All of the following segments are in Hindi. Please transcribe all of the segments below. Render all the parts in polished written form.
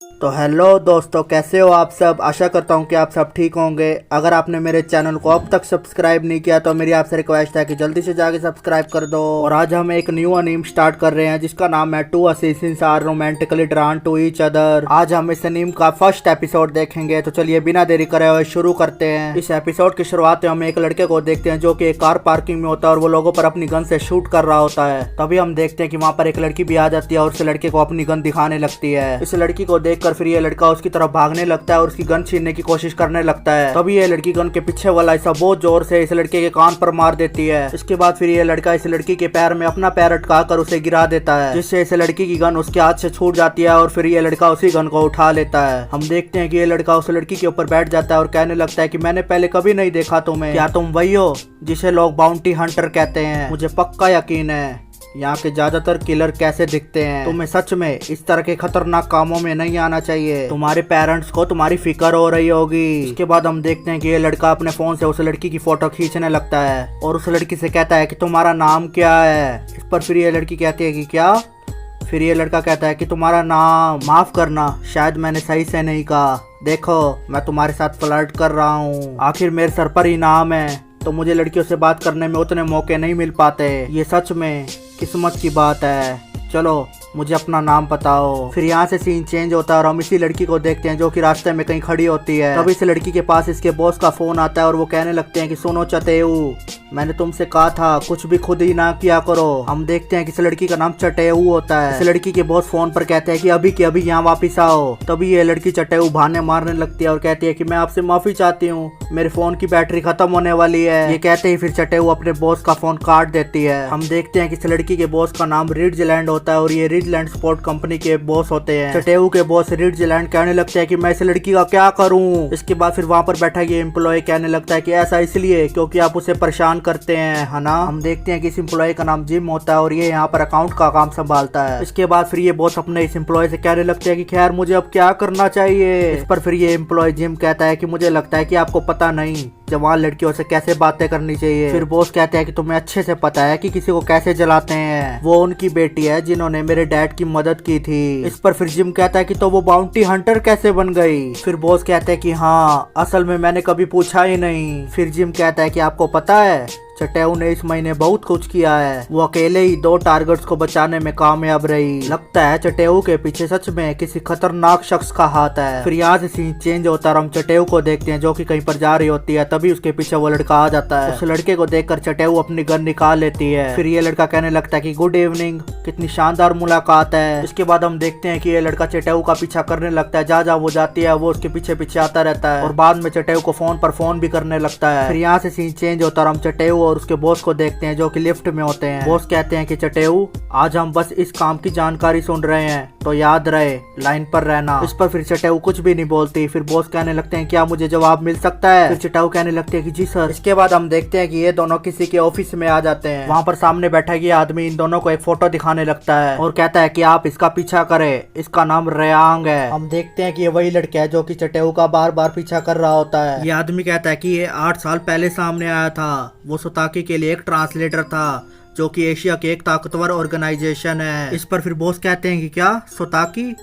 तो हेलो दोस्तों, कैसे हो आप सब। आशा करता हूँ कि आप सब ठीक होंगे। अगर आपने मेरे चैनल को अब तक सब्सक्राइब नहीं किया तो मेरी आपसे रिक्वेस्ट है कि जल्दी से जाके सब्सक्राइब कर दो। और आज हम एक न्यू अनीम स्टार्ट कर रहे हैं जिसका नाम है 2 Assassins Are Romantically Drawn to Each Other। आज हम इस अनीम का फर्स्ट एपिसोड देखेंगे, तो चलिए बिना देरी करे हुए शुरू करते हैं। इस एपिसोड की शुरुआत में हम एक लड़के को देखते हैं जो कि एक कार पार्किंग में होता है और वो लोगों पर अपनी गन से शूट कर रहा होता है। तभी हम देखते हैं कि वहाँ पर एक लड़की भी आ जाती है और उस लड़के को अपनी गन दिखाने लगती है। इस लड़की को देखकर फिर ये लड़का उसकी तरफ भागने लगता है और उसकी गन छीनने की कोशिश करने लगता है। तभी ये लड़की गन के पीछे वाला हिस्सा बहुत जोर से इस लड़के के कान पर मार देती है। इसके बाद फिर ये लड़का इस लड़की के पैर में अपना पैर अटका कर उसे गिरा देता है, जिससे इस लड़की की गन उसके हाथ से छूट जाती है और फिर ये लड़का उसी गन को उठा लेता है। हम देखते हैं कि ये लड़का उस लड़की के ऊपर बैठ जाता है और कहने लगता है कि मैंने पहले कभी नहीं देखा तुम्हें, क्या तुम वही हो जिसे लोग बाउंटी हंटर कहते हैं। मुझे पक्का यकीन है यहाँ के ज्यादातर किलर कैसे दिखते हैं। तुम्हें सच में इस तरह के खतरनाक कामों में नहीं आना चाहिए। तुम्हारे पेरेंट्स को तुम्हारी फिक्र हो रही होगी। इसके बाद हम देखते हैं कि ये लड़का अपने फोन से उस लड़की की फोटो खींचने लगता है और उस लड़की से कहता है कि तुम्हारा नाम क्या है। इस पर फिर ये लड़की कहती है कि क्या। फिर ये लड़का कहता है कि तुम्हारा नाम, माफ करना शायद मैंने सही से नहीं कहा। देखो मैं तुम्हारे साथ फ्लर्ट कर रहा हूँ, आखिर मेरे सर पर इनाम है, तो मुझे लड़कियों से बात करने में उतने मौके नहीं मिल पाते। ये सच में किस्मत की बात है। चलो मुझे अपना नाम बताओ। फिर यहाँ से सीन चेंज होता है और हम इसी लड़की को देखते हैं जो कि रास्ते में कहीं खड़ी होती है। तब इस लड़की के पास इसके बॉस का फोन आता है और वो कहने लगते हैं कि सुनो चटेऊ, मैंने तुमसे कहा था कुछ भी खुद ही ना किया करो। हम देखते हैं कि इस लड़की का नाम चटेऊ होता है। इस लड़की के बॉस फोन पर कहते हैं कि अभी के अभी यहाँ वापिस आओ। तभी ये लड़की चटेऊ बहाने मारने लगती है और कहती है कि मैं आपसे माफी चाहती हूँ, मेरे फोन की बैटरी खत्म होने वाली है। ये कहते ही फिर चटेऊ अपने बॉस का फोन काट देती है। हम देखते हैं कि इस लड़की के बॉस का नाम रिडजलैंड होता है और ये रिडजलैंड स्पोर्ट कंपनी के बॉस होते हैं। चटेऊ के बॉस रिडजलैंड कहने लगते हैं कि मैं इस लड़की का क्या करूँ। इसके बाद फिर वहाँ पर बैठा ये एम्प्लॉय कहने लगता है कि ऐसा इसलिए क्योंकि आप उसे परेशान करते हैं, है ना। हम देखते हैं कि इस एम्प्लॉय का नाम जिम होता है और ये यहाँ पर अकाउंट का काम संभालता है। इसके बाद फिर ये बॉस अपने इस एम्प्लॉय से कहने लगते हैं कि खैर मुझे अब क्या करना चाहिए। इस पर फिर ये एम्प्लॉय जिम कहता है कि मुझे लगता है कि आपको पता नहीं जवान लड़कियों से कैसे बातें करनी चाहिए। फिर बॉस कहते हैं कि तुम्हें अच्छे से पता है कि किसी को कैसे जलाते हैं। वो उनकी बेटी है जिन्होंने मेरे डैड की मदद की थी। इस पर फिर जिम कहता है कि तो वो बाउंटी हंटर कैसे बन गई। फिर बॉस कहते हैं कि हाँ असल में मैंने कभी पूछा ही नहीं। फिर जिम कहता है कि आपको पता है चटेऊ ने इस महीने बहुत कुछ किया है, वो अकेले ही 2 टारगेट्स को बचाने में कामयाब रही। लगता है चटेऊ के पीछे सच में किसी खतरनाक शख्स का हाथ है। फिर यहाँ से सीन चेंज होता है और हम चटेऊ को देखते हैं जो कि कहीं पर जा रही होती है। तभी उसके पीछे वो लड़का आ जाता है। उस लड़के को देखकर चटेऊ अपनी गन निकाल लेती है। फिर ये लड़का कहने लगता है कि गुड इवनिंग, कितनी शानदार मुलाकात है। इसके बाद हम देखते हैं कि ये लड़का चटेऊ का पीछा करने लगता है। जहाँ वो जाती है वो उसके पीछे पीछे आता रहता है और बाद में चटेऊ को फोन पर फोन भी करने लगता है। फिर यहाँ से सीन चेंज होता है और हम चटेऊ और उसके बॉस को देखते हैं जो कि लिफ्ट में होते हैं। बॉस कहते हैं कि चटेऊ आज हम बस इस काम की जानकारी सुन रहे हैं, तो याद रहे लाइन पर रहना। इस पर फिर चटेऊ कुछ भी नहीं बोलती। फिर बॉस कहने लगते हैं क्या मुझे जवाब मिल सकता है। फिर चटेऊ कहने लगते हैं कि जी सर। इसके बाद हम देखते हैं कि ये दोनों किसी के ऑफिस में आ जाते हैं। वहाँ पर सामने बैठा ये आदमी इन दोनों को एक फोटो दिखाने लगता है और कहता है कि आप इसका पीछा करें, इसका नाम रेयांग है। हम देखते हैं कि ये वही लड़का है जो कि चटेऊ का बार बार पीछा कर रहा होता है। ये आदमी कहता है कि ये 8 साल पहले सामने आया था। वो सोताकी के लिए एक ट्रांसलेटर था जो कि एशिया की एक ताकतवर ऑर्गेनाइजेशन है। इस पर फिर बॉस कहते हैं कि क्या सोताकी।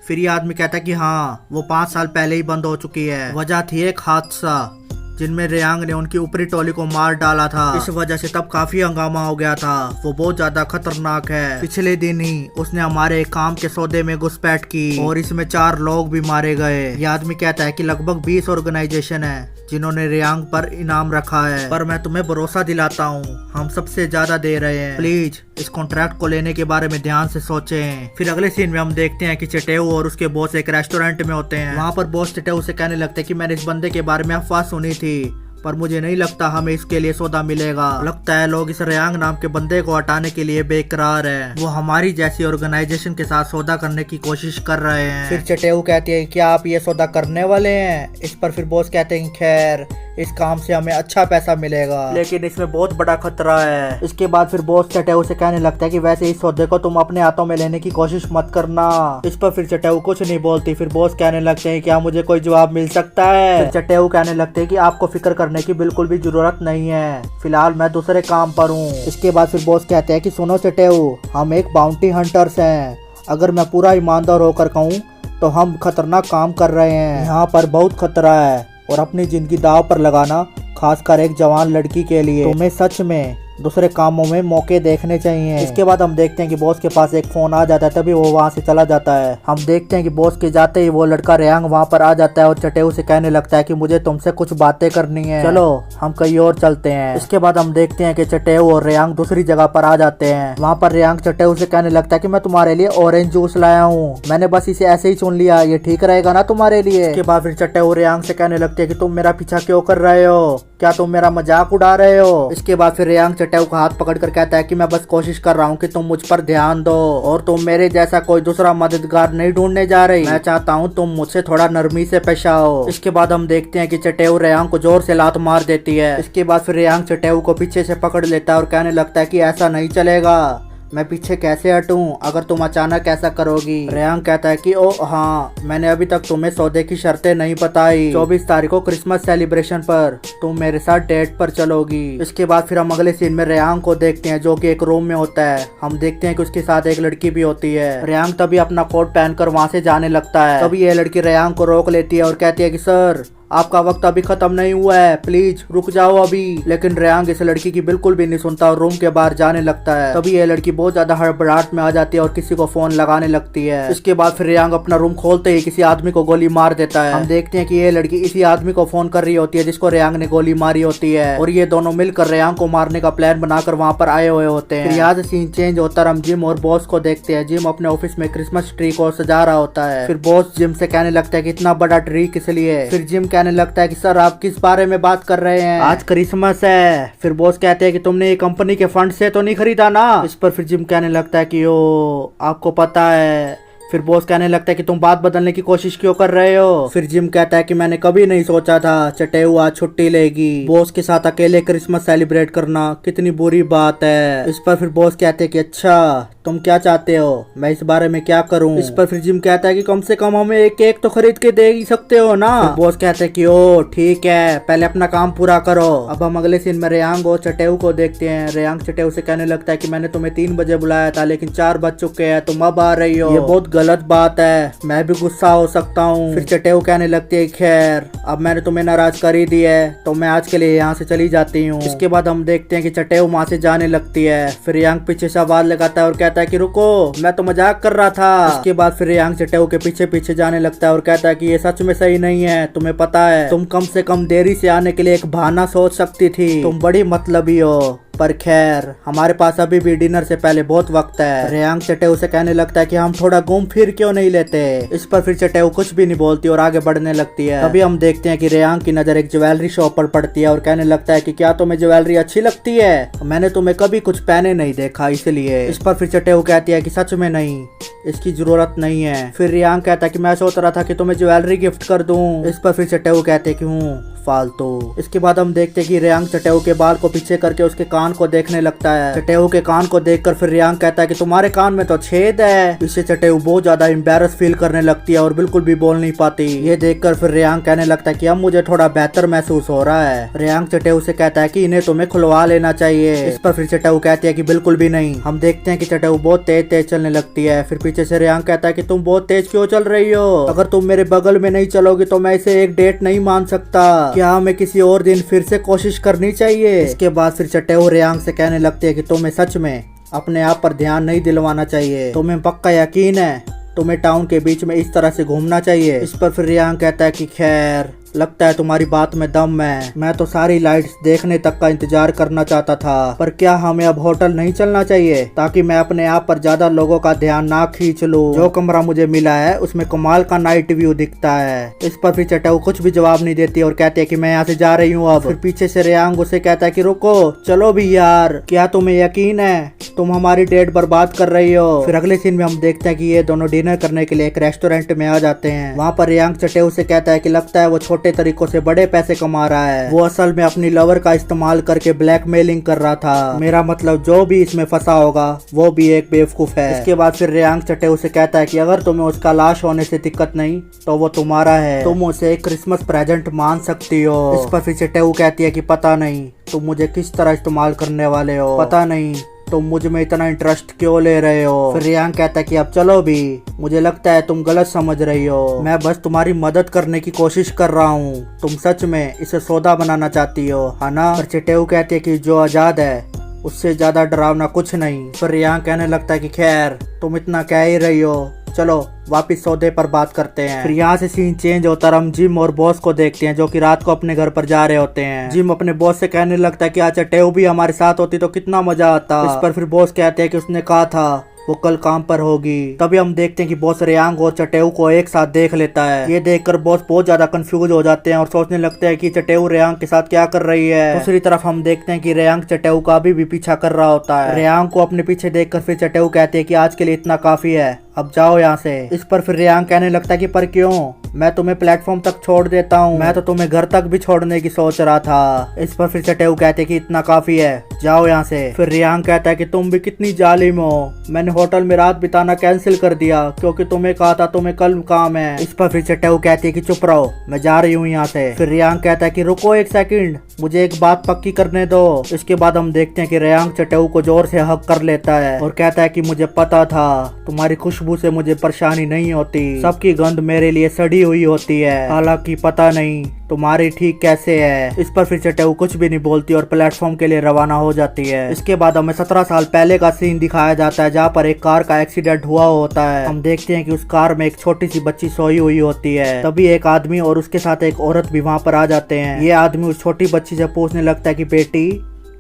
फिर ये आदमी कहता है कि हाँ वो 5 साल पहले ही बंद हो चुकी है। वजह थी एक हादसा जिनमें रेयांग ने उनकी ऊपरी टोली को मार डाला था। इस वजह से तब काफी हंगामा हो गया था। वो बहुत ज्यादा खतरनाक है। पिछले दिन ही उसने हमारे काम के सौदे में घुसपैठ की और इसमें 4 लोग भी मारे गए। ये आदमी कहता है कि लगभग 20 ऑर्गेनाइजेशन है जिन्होंने रेयांग पर इनाम रखा है, पर मैं तुम्हें भरोसा दिलाता हूँ हम सबसे ज्यादा दे रहे हैं। प्लीज इस कॉन्ट्रैक्ट को लेने के बारे में ध्यान से सोचें। फिर अगले सीन में हम देखते हैं कि चटेऊ और उसके बॉस एक रेस्टोरेंट में होते हैं। वहाँ पर बॉस चटेऊ से कहने लगते हैं कि मैंने इस बंदे के बारे में अफवाह सुनी थी, पर मुझे नहीं लगता हमें इसके लिए सौदा मिलेगा। लगता है लोग इस रेयांग नाम के बंदे को हटाने के लिए बेकरार है। वो हमारी जैसी ऑर्गेनाइजेशन के साथ सौदा करने की कोशिश कर रहे हैं। फिर चटेऊ कहती है क्या आप ये सौदा करने वाले हैं। इस पर फिर बॉस कहते हैं खैर इस काम से हमें अच्छा पैसा मिलेगा, लेकिन इसमें बहुत बड़ा खतरा है। इसके बाद फिर बॉस चटेऊ से कहने लगता है कि वैसे इस सौदे को तुम अपने हाथों में लेने की कोशिश मत करना। इस पर फिर चटेऊ कुछ नहीं बोलती। फिर बॉस कहने लगते हैं क्या मुझे कोई जवाब मिल सकता है। फिर चटेऊ कहने लगते हैं कि आपको फिक्र करने की बिल्कुल भी जरूरत नहीं है, फिलहाल मैं दूसरे काम पर हूँ। इसके बाद फिर बॉस कहते हैं कि सुनो चटेऊ, हम एक बाउंटी हंटर्स हैं। अगर मैं पूरा ईमानदार होकर कहूँ तो हम खतरनाक काम कर रहे हैं। यहाँ पर बहुत खतरा है और अपनी जिंदगी दांव पर लगाना, खासकर एक जवान लड़की के लिए, तुम्हें सच में दूसरे कामों में मौके देखने चाहिए। इसके बाद हम देखते हैं कि बॉस के पास एक फोन आ जाता है, तभी वो वहाँ से चला जाता है। हम देखते हैं कि बॉस के जाते ही वो लड़का रेयांग वहाँ पर आ जाता है और चटेऊ से कहने लगता है कि मुझे तुमसे कुछ बातें करनी है, चलो हम कहीं और चलते हैं। इसके बाद हम देखते हैं कि चटेऊ और रेयांग दूसरी जगह पर आ जाते हैं। वहाँ पर रेयांग चटेऊ से कहने लगता है कि मैं तुम्हारे लिए ऑरेंज जूस लाया हूँ, मैंने बस इसे ऐसे ही चुन लिया, ये ठीक रहेगा ना तुम्हारे लिए। इसके बाद फिर चटेऊ रेयांग से कहने लगते है कि तुम मेरा पीछा क्यों कर रहे हो, क्या तुम मेरा मजाक उड़ा रहे हो। इसके बाद फिर रेयांग चटेऊ का हाथ पकड़कर कहता है कि मैं बस कोशिश कर रहा हूँ कि तुम मुझ पर ध्यान दो और तुम मेरे जैसा कोई दूसरा मददगार नहीं ढूंढने जा रही, मैं चाहता हूँ तुम मुझसे थोड़ा नरमी से पेश आओ। इसके बाद हम देखते हैं कि चटेऊ रेयांग को जोर से लात मार देती है। इसके बाद फिर रेयांग चटेऊ को पीछे से पकड़ लेता है और कहने लगता है कि ऐसा नहीं चलेगा, मैं पीछे कैसे हटूं अगर तुम अचानक ऐसा करोगी। रेयांग कहता है कि ओ हाँ, मैंने अभी तक तुम्हें सौदे की शर्तें नहीं बताई, 24 तारीख को क्रिसमस सेलिब्रेशन पर तुम मेरे साथ डेट पर चलोगी। इसके बाद फिर हम अगले सीन में रेयांग को देखते हैं जो कि एक रूम में होता है। हम देखते हैं कि उसके साथ एक लड़की भी होती है। रेयांग तभी अपना कोट पहनकर वहाँ से जाने लगता है। तभी ये लड़की रेयांग को रोक लेती है और कहती है कि सर आपका वक्त अभी खत्म नहीं हुआ है, प्लीज रुक जाओ अभी। लेकिन रेयांग इस लड़की की बिल्कुल भी नहीं सुनता और रूम के बाहर जाने लगता है। तभी ये लड़की बहुत ज्यादा हड़बड़ाहट में आ जाती है और किसी को फोन लगाने लगती है। इसके बाद फिर रेयांग अपना रूम खोलते ही किसी आदमी को गोली मार देता है। हम देखते हैं कि ये लड़की इसी आदमी को फोन कर रही होती है जिसको रेयांग ने गोली मारी होती है और ये दोनों मिलकर रेयांग को मारने का प्लान बनाकर वहाँ पर आए हुए होते हैं। फिर यहाँ से सीन चेंज होता है, हम जिम और बॉस को देखते हैं। जिम अपने ऑफिस में क्रिसमस ट्री को सजा रहा होता है। फिर बॉस जिम से कहने लगता है कि इतना बड़ा ट्री किस लिए। फिर जिम कहने लगता है कि सर आप किस बारे में बात कर रहे हैं, आज क्रिसमस है। फिर बॉस कहते हैं कि तुमने ये कंपनी के फंड से तो नहीं खरीदा ना। इस पर फिर जिम कहने लगता है कि ओ आपको पता है। फिर बॉस कहने लगता है कि तुम बात बदलने की कोशिश क्यों कर रहे हो। फिर जिम कहता है कि मैंने कभी नहीं सोचा था चटेऊ आज छुट्टी लेगी, बॉस के साथ अकेले क्रिसमस सेलिब्रेट करना कितनी बुरी बात है। इस पर फिर बॉस कहते हैं कि अच्छा तुम क्या चाहते हो, मैं इस बारे में क्या करूं। इस पर फिर जिम कहता है कि कम से कम हमें एक केक तो खरीद के दे ही सकते हो ना। बॉस कहते हैं कि ओ ठीक है, पहले अपना काम पूरा करो। अब हम अगले सीन में रेयांग और चटेऊ को देखते हैं। रेयांग चटेऊ से कहने लगता है कि मैंने तुम्हें 3 बजे बुलाया था लेकिन 4 बज चुके हैं, तुम अब आ रही हो, ये बहुत गलत बात है, मैं भी गुस्सा हो सकता हूँ। फिर चटेऊ कहने लगती है खैर अब मैंने तुम्हें नाराज कर ही दी है तो मैं आज के लिए यहाँ से चली जाती हूँ। इसके बाद हम देखते हैं कि चटेऊ वहाँ से जाने लगती है। फिर रेयांग पीछे से आवाज लगाता है और कहता है कि रुको, मैं तो मजाक कर रहा था। इसके बाद फिर रेयांग चटेऊ के पीछे पीछे जाने लगता है और कहता है कि ये सच में सही नहीं है, तुम्हें पता है तुम कम से कम देरी से आने के लिए एक बहाना सोच सकती थी, तुम बड़ी मतलबी हो, पर खैर हमारे पास अभी भी डिनर से पहले बहुत वक्त है। रेयांग चटेऊ से कहने लगता है कि हम थोड़ा घूम फिर क्यों नहीं लेते। इस पर फिर चटेऊ कुछ भी नहीं बोलती और आगे बढ़ने लगती है। तभी हम देखते हैं कि रेयांग की नजर एक ज्वेलरी शॉप पर पड़ती है और कहने लगता है कि क्या तुम्हें ज्वेलरी अच्छी लगती है, मैंने तुम्हें कभी कुछ पहने नहीं देखा इसलिए। इस पर फिर चटेऊ कहती है कि सच में नहीं, इसकी जरूरत नहीं है। फिर रेयांग कहता है कि मैं सोच रहा था कि तुम्हें ज्वेलरी गिफ्ट कर दूं। इस पर फिर चटेऊ कहते हैं कि हूँ फालतू। इसके बाद हम देखते हैं कि रेयांग चटेऊ के बाल को पीछे करके उसके कान को देखने लगता है। चटेऊ के कान को देखकर फिर रेयांग कहता है कि तुम्हारे कान में तो छेद है। इससे चटेऊ बहुत ज्यादा एम्बैरस फील करने लगती है और बिल्कुल भी बोल नहीं पाती। ये देखकर फिर रेयांग कहने लगता है कि अब मुझे थोड़ा बेहतर महसूस हो रहा है। रेयांग चटेऊ से कहता है कि इन्हें तुम्हें खुलवा लेना चाहिए। इस पर फिर चटेऊ कहती है कि बिल्कुल भी नहीं। हम देखते हैं कि चटेऊ बहुत तेज तेज चलने लगती है। फिर पीछे से रेयांग कहता है कि तुम बहुत तेज क्यों चल रही हो, अगर तुम मेरे बगल में नहीं चलोगी तो मैं इसे एक डेट नहीं मान सकता, क्या हमें किसी और दिन फिर से कोशिश करनी चाहिए। इसके बाद फिर चटेऊ रेयांग से कहने लगती है कि तुम्हें सच में अपने आप पर ध्यान नहीं दिलवाना चाहिए, तुम्हें पक्का यकीन है तुम्हें टाउन के बीच में इस तरह से घूमना चाहिए। इस पर फिर रेयांग कहता है कि खैर लगता है तुम्हारी बात में दम है, मैं तो सारी लाइट्स देखने तक का इंतजार करना चाहता था, पर क्या हमें अब होटल नहीं चलना चाहिए ताकि मैं अपने आप पर ज्यादा लोगों का ध्यान ना खींच लूं। जो कमरा मुझे मिला है उसमें कमाल का नाइट व्यू दिखता है। इस पर फिर चटेऊ कुछ भी जवाब नहीं देती और कहती है कि मैं यहाँ से जा रही हूँ अब। फिर पीछे से रेयांग उसे कहता है कि रुको, चलो भी यार, क्या तुम्हें यकीन है तुम हमारी डेट बर्बाद कर रही हो। फिर अगले सीन में हम देखते हैं कि ये दोनों डिनर करने के लिए एक रेस्टोरेंट में आ जाते हैं। वहाँ पर रेयांग चटेऊ से कहता है कि लगता है वो छोटे तरीकों से बड़े पैसे कमा रहा है, वो असल में अपनी लवर का इस्तेमाल करके ब्लैकमेलिंग कर रहा था, मेरा मतलब जो भी इसमें फंसा होगा वो भी एक बेवकूफ है। इसके बाद फिर रेयांग चटेऊ से कहता है कि अगर तुम्हें उसका लाश होने से दिक्कत नहीं तो वो तुम्हारा है, तुम उसे एक क्रिसमस प्रेजेंट मान सकती हो। इस पर फिर चटेऊ कहती है कि पता नहीं तुम मुझे किस तरह इस्तेमाल करने वाले हो, पता नहीं तुम मुझ में इतना इंटरेस्ट क्यों ले रहे हो। फिर रियांग कहता है कि अब चलो भी, मुझे लगता है तुम गलत समझ रही हो, मैं बस तुम्हारी मदद करने की कोशिश कर रहा हूँ, तुम सच में इसे सौदा बनाना चाहती हो है ना। पर चिटेऊ कहती है कि जो आजाद है उससे ज्यादा डरावना कुछ नहीं। फिर रियांग कहने लगता है कि खैर तुम इतना कह ही रही हो, चलो वापिस सौदे पर बात करते हैं। फिर यहाँ से सीन चेंज होता है, हम जिम और बॉस को देखते हैं जो कि रात को अपने घर पर जा रहे होते हैं। जिम अपने बॉस से कहने लगता है कि अच्छा टेऊ भी हमारे साथ होती तो कितना मजा आता। इस पर फिर बॉस कहते हैं कि उसने कहा था वो कल काम पर होगी। तभी हम देखते हैं कि बॉस रियांग और चटेऊ को एक साथ देख लेता है। ये देखकर बॉस बहुत ज्यादा कंफ्यूज हो जाते हैं और सोचने लगते हैं कि चटेऊ रियांग के साथ क्या कर रही है। दूसरी तरफ हम देखते हैं कि रियांग चटेऊ का भी पीछा कर रहा होता है। रियांग को अपने पीछे देखकर फिर चटेऊ कहते हैं कि आज के लिए इतना काफी है, अब जाओ यहाँ से। इस पर फिर रियांग कहने लगता है कि पर क्यों, मैं तुम्हें प्लेटफॉर्म तक छोड़ देता हूँ, मैं तो तुम्हें घर तक भी छोड़ने की सोच रहा था। इस पर फिर चटेऊ कहते हैं कि इतना काफी है, जाओ यहाँ से। फिर रियांग कहता है कि तुम भी कितनी जालिम हो, मैंने होटल में रात बिताना कैंसिल कर दिया क्योंकि तुम्हें कहा था तुम्हें कल काम है। इस पर फिर चटेऊ कहती है कि चुप रहो, मैं जा रही हूँ यहाँ से। फिर रियांग कहता है कि रुको एक सेकंड, मुझे एक बात पक्की करने दो। इसके बाद हम देखते हैं कि रियांग चटेऊ को जोर से हक कर लेता है और कहता है कि मुझे पता था तुम्हारी खुशबू से मुझे परेशानी नहीं होती, सबकी गंध मेरे लिए सड़ी हुई होती है, हालांकि पता नहीं तुम्हारी ठीक कैसे है। इस पर फिर चटेऊ कुछ भी नहीं बोलती और प्लेटफॉर्म के लिए रवाना हो जाती है। इसके बाद हमें 17 साल पहले का सीन दिखाया जाता है जहाँ पर एक कार का एक्सीडेंट हुआ होता है। हम देखते हैं कि उस कार में एक छोटी सी बच्ची सोई हुई होती है। तभी एक आदमी और उसके साथ एक औरत भी वहाँ पर आ जाते हैं। ये आदमी उस छोटी बच्ची से पूछने लगता है कि बेटी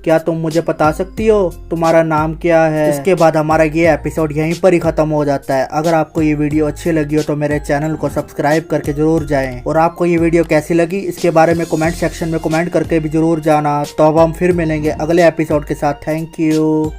क्या तुम मुझे बता सकती हो तुम्हारा नाम क्या है। इसके बाद हमारा ये एपिसोड यहीं पर ही खत्म हो जाता है। अगर आपको ये वीडियो अच्छी लगी हो तो मेरे चैनल को सब्सक्राइब करके जरूर जाएं और आपको ये वीडियो कैसी लगी इसके बारे में कमेंट सेक्शन में कमेंट करके भी जरूर जाना। तो अब हम फिर मिलेंगे अगले एपिसोड के साथ। Thank you.